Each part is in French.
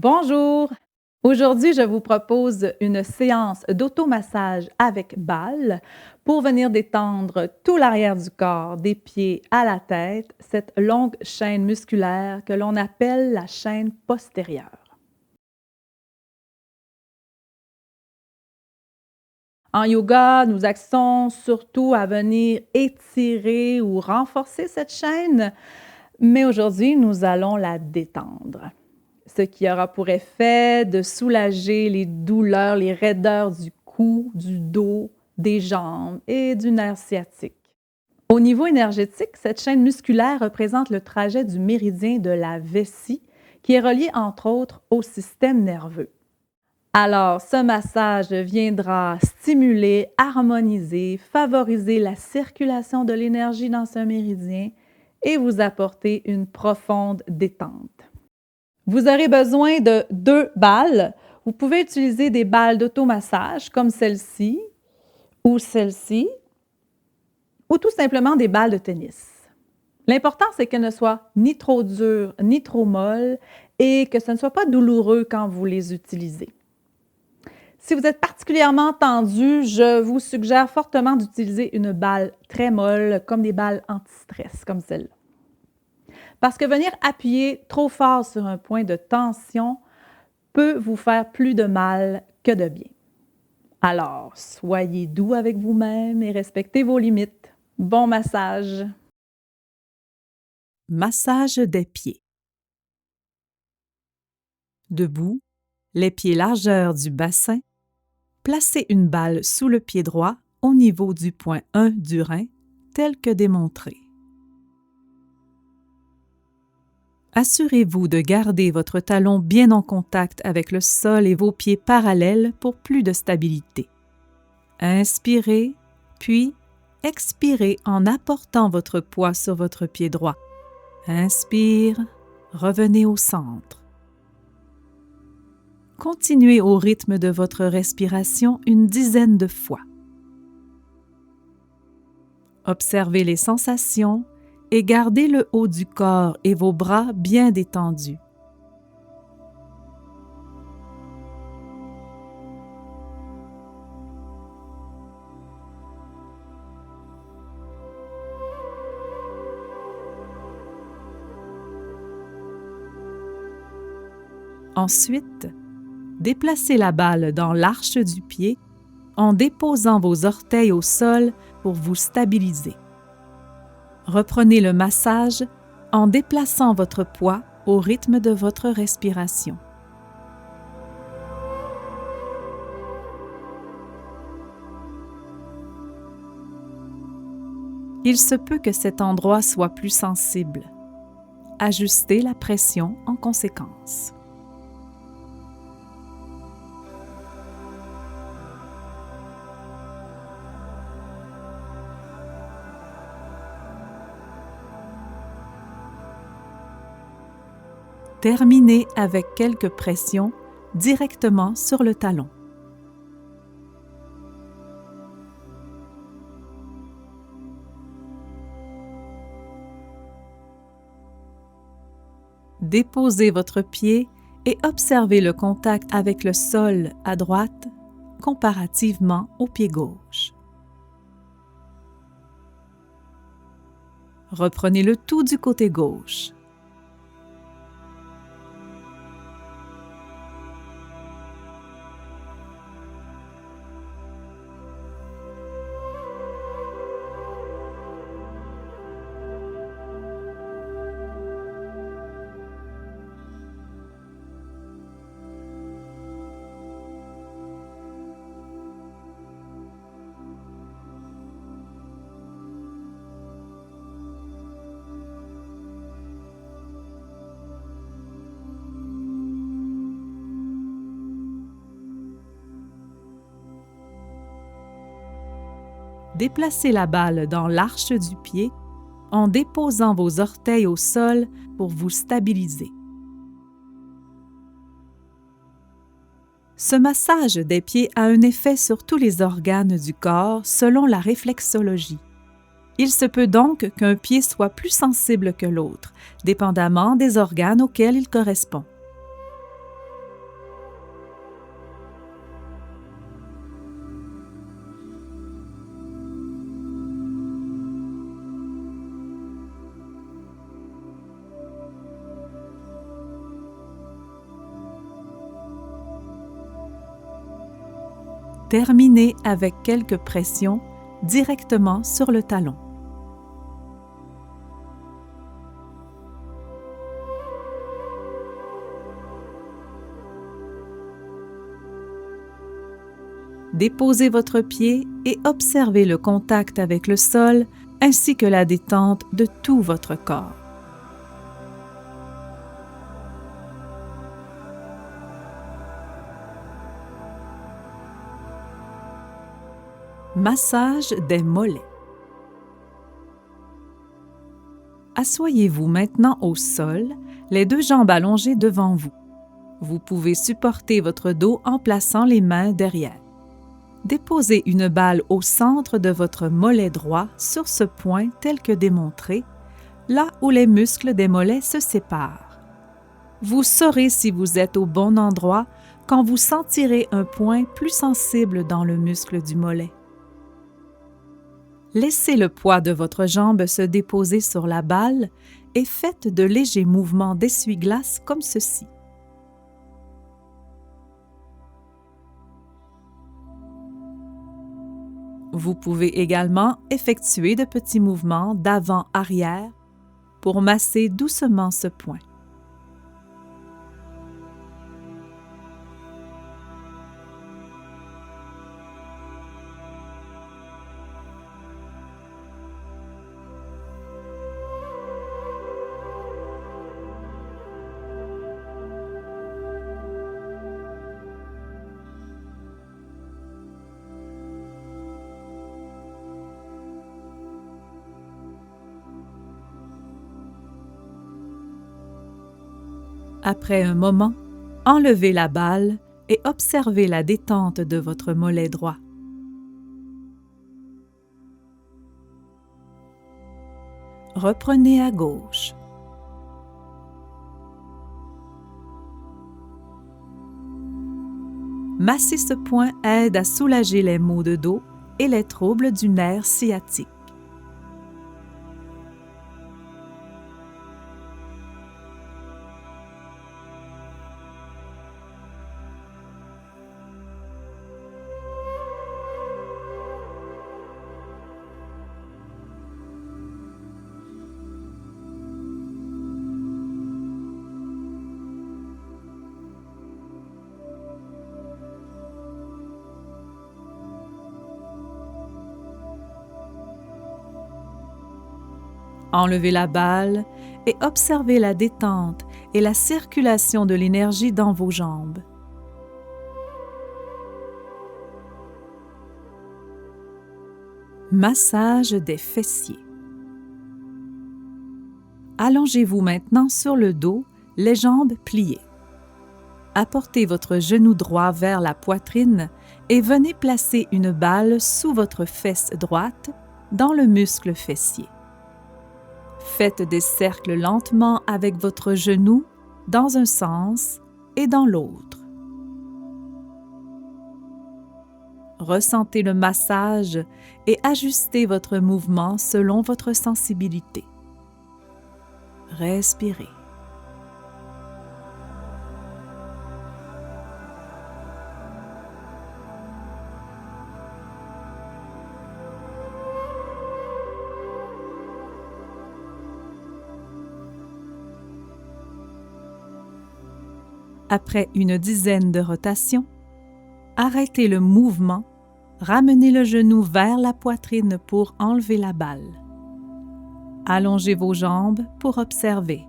Bonjour! Aujourd'hui, je vous propose une séance d'automassage avec balle pour venir détendre tout l'arrière du corps, des pieds à la tête, cette longue chaîne musculaire que l'on appelle la chaîne postérieure. En yoga, nous axons surtout à venir étirer ou renforcer cette chaîne, mais aujourd'hui, nous allons la détendre. Ce qui aura pour effet de soulager les douleurs, les raideurs du cou, du dos, des jambes et du nerf sciatique. Au niveau énergétique, cette chaîne musculaire représente le trajet du méridien de la vessie qui est relié entre autres au système nerveux. Alors, ce massage viendra stimuler, harmoniser, favoriser la circulation de l'énergie dans ce méridien et vous apporter une profonde détente. Vous aurez besoin de 2 balles. Vous pouvez utiliser des balles d'automassage comme celle-ci, ou tout simplement des balles de tennis. L'important, c'est qu'elles ne soient ni trop dures ni trop molles et que ce ne soit pas douloureux quand vous les utilisez. Si vous êtes particulièrement tendu, je vous suggère fortement d'utiliser une balle très molle, comme des balles anti-stress, comme celle-là. Parce que venir appuyer trop fort sur un point de tension peut vous faire plus de mal que de bien. Alors, soyez doux avec vous-même et respectez vos limites. Bon massage! Massage des pieds. Debout, les pieds largeur du bassin, placez une balle sous le pied droit au niveau du point 1 du rein, tel que démontré. Assurez-vous de garder votre talon bien en contact avec le sol et vos pieds parallèles pour plus de stabilité. Inspirez, puis expirez en apportant votre poids sur votre pied droit. Inspire, revenez au centre. Continuez au rythme de votre respiration une dizaine de fois. Observez les sensations et gardez le haut du corps et vos bras bien détendus. Ensuite, déplacez la balle dans l'arche du pied en déposant vos orteils au sol pour vous stabiliser. Reprenez le massage en déplaçant votre poids au rythme de votre respiration. Il se peut que cet endroit soit plus sensible. Ajustez la pression en conséquence. Terminez avec quelques pressions directement sur le talon. Déposez votre pied et observez le contact avec le sol à droite comparativement au pied gauche. Reprenez le tout du côté gauche. Déplacez la balle dans l'arche du pied en déposant vos orteils au sol pour vous stabiliser. Ce massage des pieds a un effet sur tous les organes du corps selon la réflexologie. Il se peut donc qu'un pied soit plus sensible que l'autre, dépendamment des organes auxquels il correspond. Terminez avec quelques pressions directement sur le talon. Déposez votre pied et observez le contact avec le sol ainsi que la détente de tout votre corps. Massage des mollets. Assoyez-vous maintenant au sol, les deux jambes allongées devant vous. Vous pouvez supporter votre dos en plaçant les mains derrière. Déposez une balle au centre de votre mollet droit sur ce point tel que démontré, là où les muscles des mollets se séparent. Vous saurez si vous êtes au bon endroit quand vous sentirez un point plus sensible dans le muscle du mollet. Laissez le poids de votre jambe se déposer sur la balle et faites de légers mouvements d'essuie-glace comme ceci. Vous pouvez également effectuer de petits mouvements d'avant-arrière pour masser doucement ce point. Après un moment, enlevez la balle et observez la détente de votre mollet droit. Reprenez à gauche. Masser ce point aide à soulager les maux de dos et les troubles du nerf sciatique. Enlevez la balle et observez la détente et la circulation de l'énergie dans vos jambes. Massage des fessiers. Allongez-vous maintenant sur le dos, les jambes pliées. Apportez votre genou droit vers la poitrine et venez placer une balle sous votre fesse droite dans le muscle fessier. Faites des cercles lentement avec votre genou dans un sens et dans l'autre. Ressentez le massage et ajustez votre mouvement selon votre sensibilité. Respirez. Après une dizaine de rotations, arrêtez le mouvement, ramenez le genou vers la poitrine pour enlever la balle. Allongez vos jambes pour observer.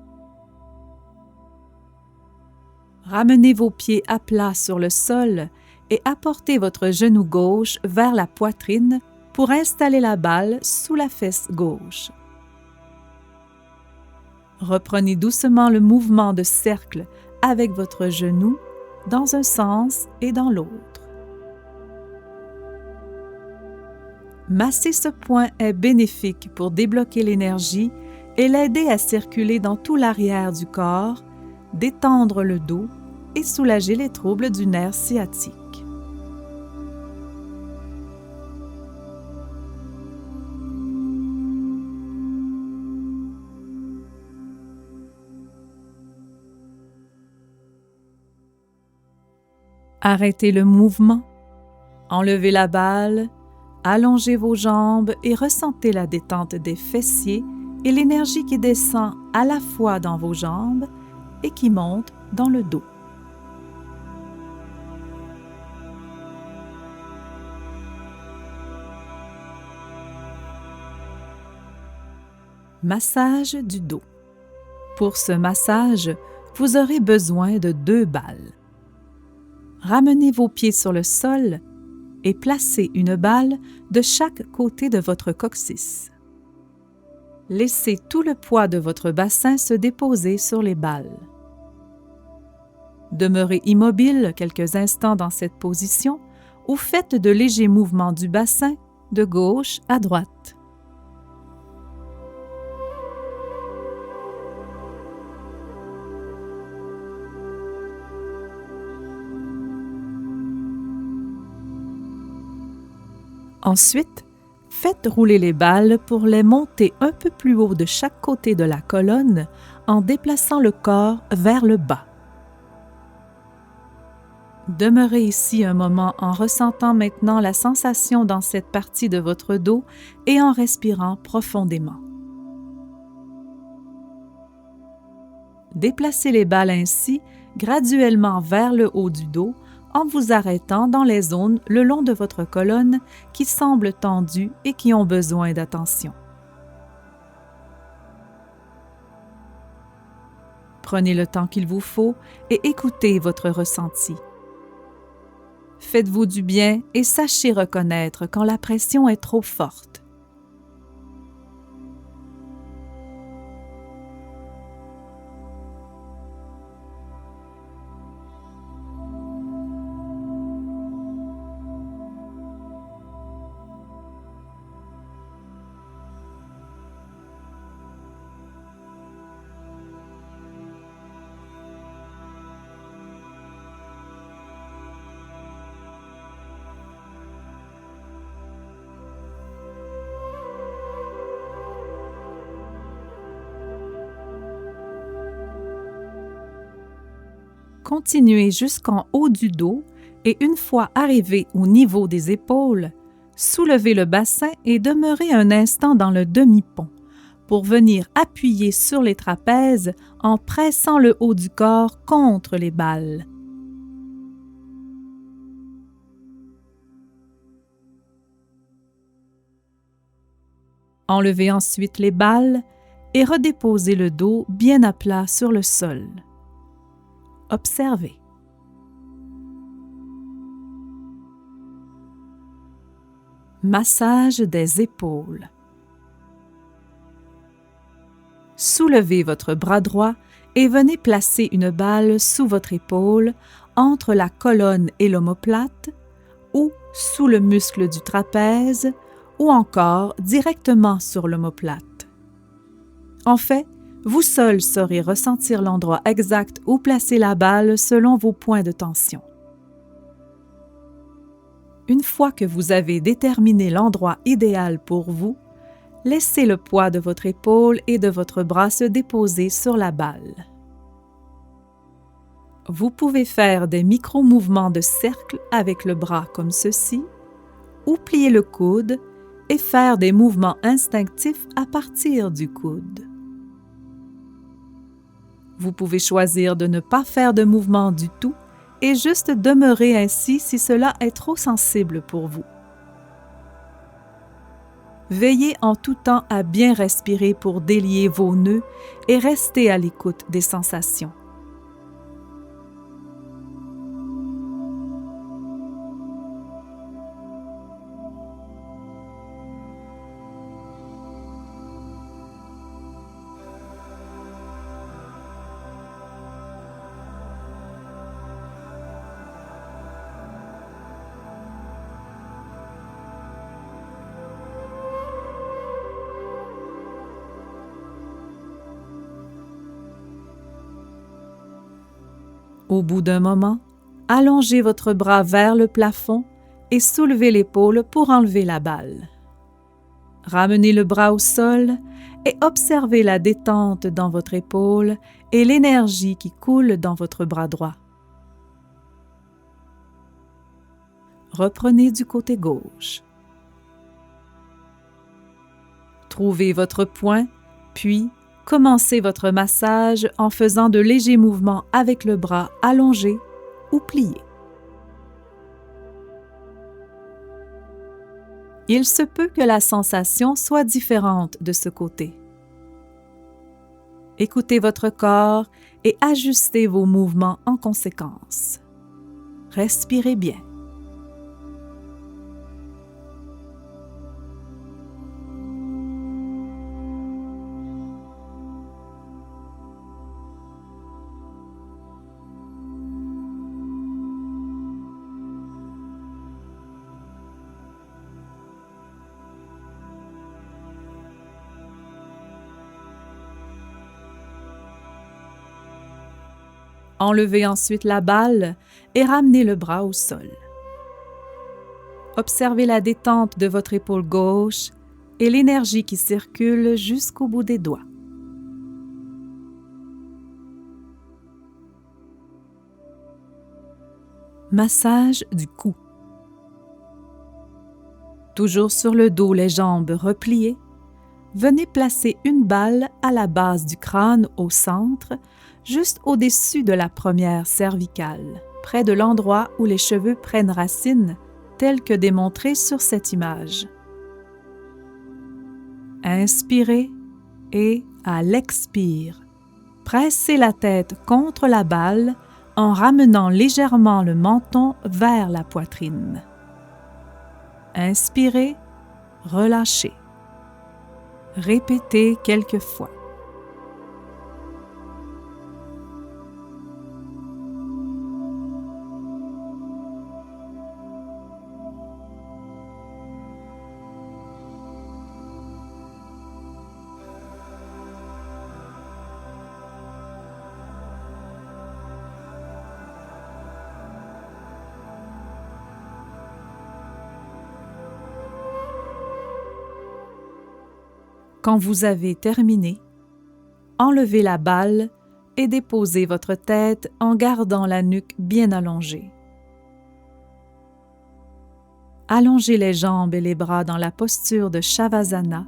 Ramenez vos pieds à plat sur le sol et apportez votre genou gauche vers la poitrine pour installer la balle sous la fesse gauche. Reprenez doucement le mouvement de cercle avec votre genou dans un sens et dans l'autre. Masser ce point est bénéfique pour débloquer l'énergie et l'aider à circuler dans tout l'arrière du corps, détendre le dos et soulager les troubles du nerf sciatique. Arrêtez le mouvement. Enlevez la balle, allongez vos jambes et ressentez la détente des fessiers et l'énergie qui descend à la fois dans vos jambes et qui monte dans le dos. Massage du dos. Pour ce massage, vous aurez besoin de 2 balles. Ramenez vos pieds sur le sol et placez une balle de chaque côté de votre coccyx. Laissez tout le poids de votre bassin se déposer sur les balles. Demeurez immobile quelques instants dans cette position ou faites de légers mouvements du bassin de gauche à droite. Ensuite, faites rouler les balles pour les monter un peu plus haut de chaque côté de la colonne en déplaçant le corps vers le bas. Demeurez ici un moment en ressentant maintenant la sensation dans cette partie de votre dos et en respirant profondément. Déplacez les balles ainsi graduellement vers le haut du dos en vous arrêtant dans les zones le long de votre colonne qui semblent tendues et qui ont besoin d'attention. Prenez le temps qu'il vous faut et écoutez votre ressenti. Faites-vous du bien et sachez reconnaître quand la pression est trop forte. Continuez jusqu'en haut du dos et une fois arrivé au niveau des épaules, soulevez le bassin et demeurez un instant dans le demi-pont pour venir appuyer sur les trapèzes en pressant le haut du corps contre les balles. Enlevez ensuite les balles et redéposez le dos bien à plat sur le sol. Observez. Massage des épaules. Soulevez votre bras droit et venez placer une balle sous votre épaule, entre la colonne et l'omoplate, ou sous le muscle du trapèze, ou encore directement sur l'omoplate. En fait, vous seul saurez ressentir l'endroit exact où placer la balle selon vos points de tension. Une fois que vous avez déterminé l'endroit idéal pour vous, laissez le poids de votre épaule et de votre bras se déposer sur la balle. Vous pouvez faire des micro-mouvements de cercle avec le bras comme ceci, ou plier le coude et faire des mouvements instinctifs à partir du coude. Vous pouvez choisir de ne pas faire de mouvement du tout et juste demeurer ainsi si cela est trop sensible pour vous. Veillez en tout temps à bien respirer pour délier vos nœuds et restez à l'écoute des sensations. Au bout d'un moment, allongez votre bras vers le plafond et soulevez l'épaule pour enlever la balle. Ramenez le bras au sol et observez la détente dans votre épaule et l'énergie qui coule dans votre bras droit. reprenez du côté gauche. Trouvez votre point, puis commencez votre massage en faisant de légers mouvements avec le bras allongé ou plié. Il se peut que la sensation soit différente de ce côté. Écoutez votre corps et ajustez vos mouvements en conséquence. Respirez bien. Enlevez ensuite la balle et ramenez le bras au sol. Observez la détente de votre épaule gauche et l'énergie qui circule jusqu'au bout des doigts. Massage du cou. Toujours sur le dos, les jambes repliées, venez placer une balle à la base du crâne au centre, juste au-dessus de la première cervicale, près de l'endroit où les cheveux prennent racine, tel que démontré sur cette image. Inspirez et, à l'expire, pressez la tête contre la balle en ramenant légèrement le menton vers la poitrine. Inspirez, relâchez. Répétez quelques fois. Quand vous avez terminé, enlevez la balle et déposez votre tête en gardant la nuque bien allongée. Allongez les jambes et les bras dans la posture de Shavasana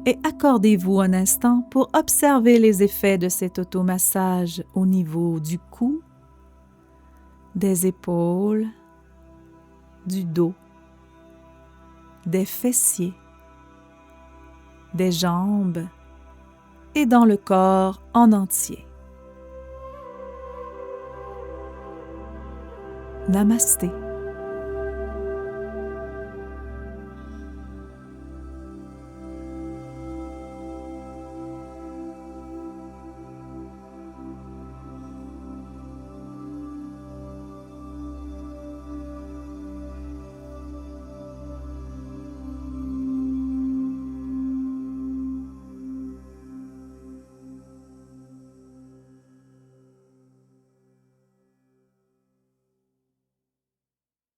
et accordez-vous un instant pour observer les effets de cet automassage au niveau du cou, des épaules, du dos, des fessiers, des jambes et dans le corps en entier. Namasté.